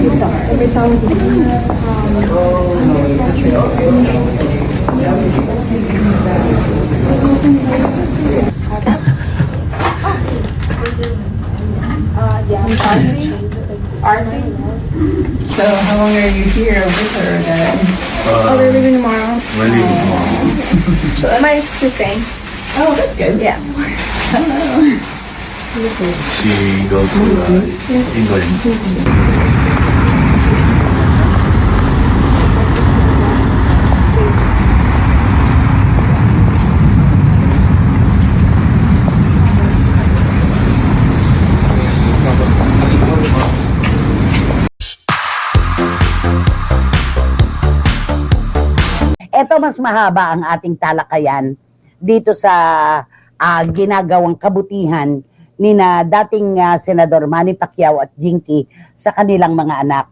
So, how long are you here with her then? We're leaving tomorrow. We're leaving tomorrow. So mine's just staying. Oh, that's good. Yeah. She goes to England. Ito mas mahaba ang ating talakayan dito sa ginagawang kabutihan ni na dating Senador Manny Pacquiao at Jinky sa kanilang mga anak.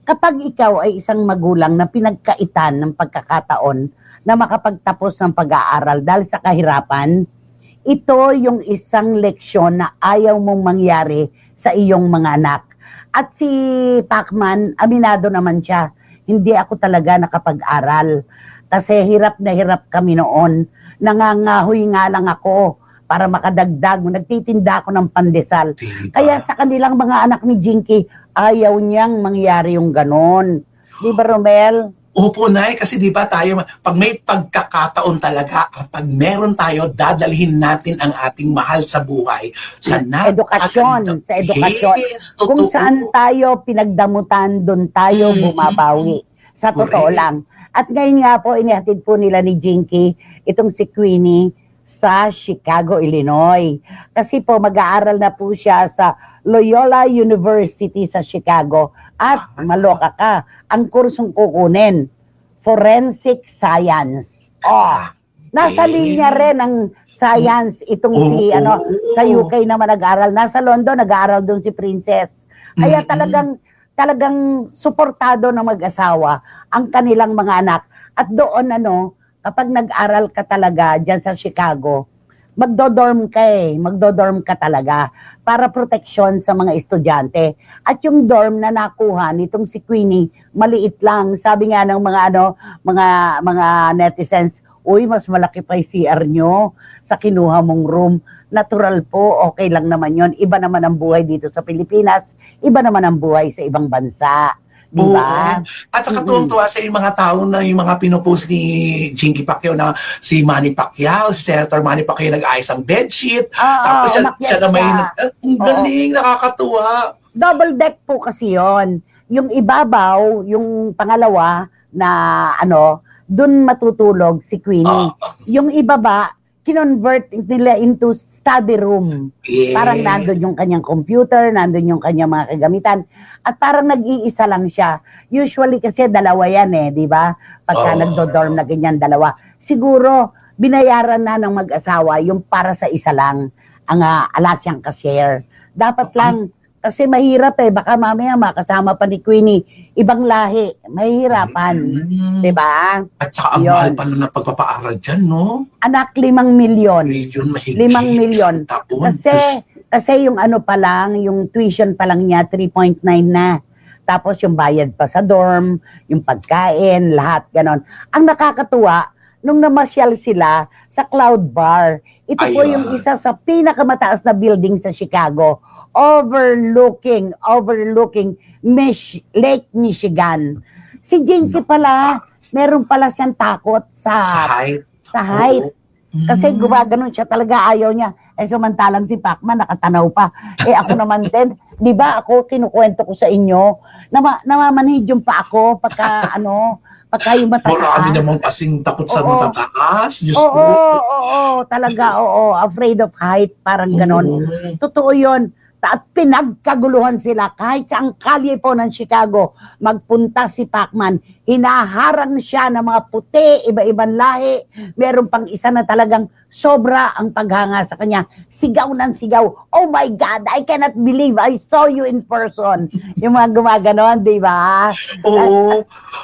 Kapag ikaw ay isang magulang na pinagkaitan ng pagkakataon na makapagtapos ng pag-aaral dahil sa kahirapan, ito yung isang leksyon na ayaw mong mangyari sa iyong mga anak. At si Pacman, aminado naman siya, hindi ako talaga nakapag-aral. Kasi hirap na hirap kami noon. Nangangahoy nga lang ako para makadagdag. Nagtitinda ako ng pandesal. Kaya sa kanilang mga anak ni Jinky, ayaw niyang mangyari yung ganon. Di ba, Romel? Opo, Nay, kasi di ba tayo, pag may pagkakataon talaga, pag meron tayo, dadalhin natin ang ating mahal sa buhay sa Edukasyon, sa edukasyon. Yes, Kung totoo. saan tayo pinagdamutan, doon tayo bumabawi. Sa totoo lang. At ngayon nga po, inihatid po nila ni Jinky itong si Queenie sa Chicago, Illinois. Kasi po mag-aaral na po siya sa Loyola University sa Chicago. At maloka ka, ang kursong kukunin, Forensic Science. Nasa linya rin ang science itong si sa UK naman nag-aaral. Nasa London nag-aaral doon si Princess. Kaya talagang suportado ng mag-asawa ang kanilang mga anak. At doon kapag nag-aral ka talaga dyan sa Chicago, magdodorm ka talaga para proteksyon sa mga estudyante. At yung dorm na nakuha nitong si Queenie, maliit lang. Sabi nga ng mga netizens, uy, mas malaki pa yung CR nyo sa kinuha mong room. Natural po, okay lang naman yon. Iba naman ang buhay dito sa Pilipinas, iba naman ang buhay sa ibang bansa. Di ba? At saka tuwang-tuwa sa yung mga tao na yung mga pinopost ni Jinky Pacquiao na si Manny Pacquiao, si Senator Manny Pacquiao nag-ayos ang bedsheet. Tapos siya na may ang galing, nakakatuwa. Double deck po kasi yon. Yung ibabaw, yung pangalawa na dun matutulog si Queenie. Yung ibaba, kinonvert nila into study room. Yeah. Parang nandun yung kanyang computer, nandun yung kanyang mga kagamitan. At parang nag-iisa lang siya. Usually kasi dalawa yan di ba? Pagka nagdo-dorm na ganyan, dalawa. Siguro, binayaran na ng mag-asawa yung para sa isa lang ang alasyang ka-share. Dapat lang, kasi mahirap baka mamaya makasama pa ni Queenie, ibang lahi, mahihirapan. Di ba? At saka ang mahal pala ng pagpapaaral dyan, no? Anak, 5 milyon. Mahigit. 5 milyon. Kasi yung pa lang, yung tuition pa lang niya, 3.9 na. Tapos yung bayad pa sa dorm, yung pagkain, lahat, ganon. Ang nakakatuwa, nung namasyal sila sa Cloud Bar, ito po yung isa sa pinakamataas na building sa Chicago, overlooking Lake Michigan. Si Jinky pala, meron pala siyang takot sa height. Kasi gumaganon siya talaga, ayaw niya. Samantalang si Pacman nakatanaw pa. Ako naman din, di ba ako, kinukwento ko sa inyo, namamanhid yung pa ako pagka yung matataas. Marami namang kasing takot sa matataas. Diyos ko. Talaga, afraid of height, parang ganon. Totoo yun. At pinagkaguluhan sila kahit sa ang kalye po ng Chicago, magpunta si Pacman, hinaharang siya ng mga puti, iba-ibang lahi. Meron pang isa na talagang sobra ang paghanga sa kanya. Sigaw ng sigaw, oh my God, I cannot believe I saw you in person. Yung mga gumaganon, di ba?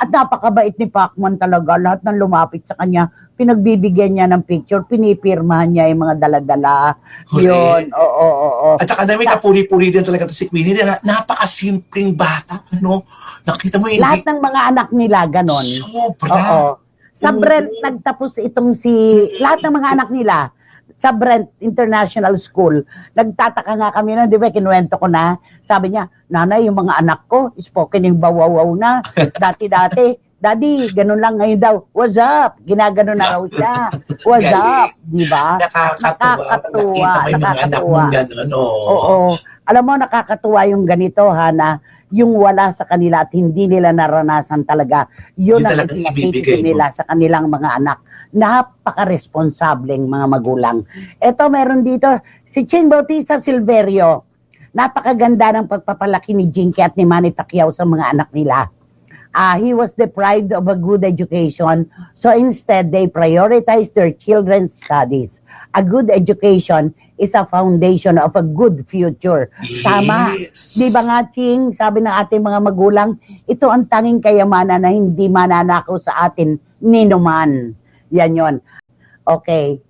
At napakabait ni Pacman talaga. Lahat ng lumapit sa kanya, pinagbibigyan niya ng picture, pinipirmahan niya yung mga dala-dala. Correct. Yun, oo. At saka namin kapuri-puri din talaga to si Queenie. Napakasimpleng bata. Ano? Nakita mo hindi? Lahat ng mga anak nila, ganon. Sobra. Oo. Sa Oo. Brent, nagtapos itong lahat ng mga anak nila, sa Brent International School, nagtataka nga kami na, di ba, kinuwento ko na, sabi niya, nanay, yung mga anak ko, spoken yung bawawaw na, dati-dati, daddy, ganun lang ngayon daw, what's up? Ginaganon na raw siya, what's Galing. up? Di ba? Nakakatuwa. Nakita mo yung mga anak mo gano'n. Oo. Alam mo, nakakatuwa yung ganito, Hana, yung wala sa kanila at hindi nila naranasan talaga, yun Yun ang talagang ipinapibigay ibibigay mo. nila sa kanilang mga anak. Napaka-responsableng mga magulang. Ito, meron dito, si Ching Bautista Silverio. Napakaganda ng pagpapalaki ni Jinky at ni Manny Pacquiao sa mga anak nila. He was deprived of a good education, so instead, they prioritized their children's studies. A good education is a foundation of a good future. Tama. Yes. Di ba nga, Ching, sabi ng ating mga magulang, ito ang tanging kayamanan na hindi mananakaw sa atin ninuman. Yan yon. Okay.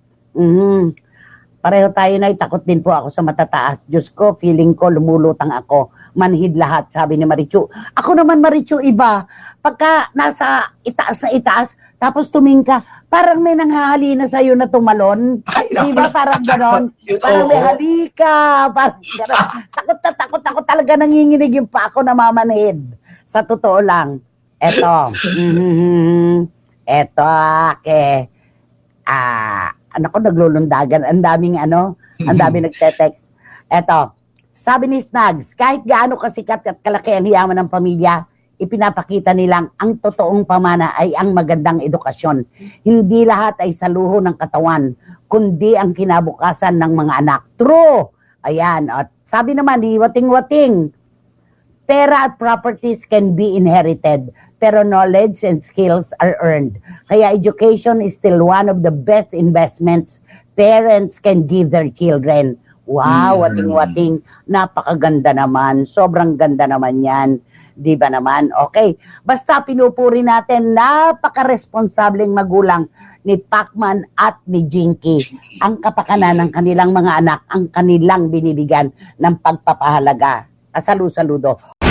Pareho tayo na, takot din po ako sa matataas. Diyos ko, feeling ko, lumulutang ako. Manhid lahat, sabi ni Marichu. Ako naman, Marichu, iba. Pagka nasa itaas na itaas, tapos tumingin ka, parang may nanghahali na sa'yo na tumalon. Ay, Di ba? Parang ganon. Parang may halika. Parang ganon. Takot ako talaga nanginginig yung pa ako namamanhid. Sa totoo lang. Eto. Eto, anak ko naglulundagan. Ang daming nagte-text. Eto, sabi ni Snags, kahit gaano kasikat at kalaki ang hiyaman ng pamilya, ipinapakita nilang ang totoong pamana ay ang magandang edukasyon. Hindi lahat ay sa luho ng katawan, kundi ang kinabukasan ng mga anak. True! Ayan. At sabi naman ni Wating-Wating, pera at properties can be inherited, pero knowledge and skills are earned. Kaya education is still one of the best investments parents can give their children. Wow, Wating-Wating, napakaganda naman. Sobrang ganda naman yan. Di ba naman? Okay. Basta pinupuri natin, napaka-responsableng magulang ni Pacman at ni Jinky. Ang kapakanan ng kanilang mga anak, ang kanilang binibigyan ng pagpapahalaga. Saludo.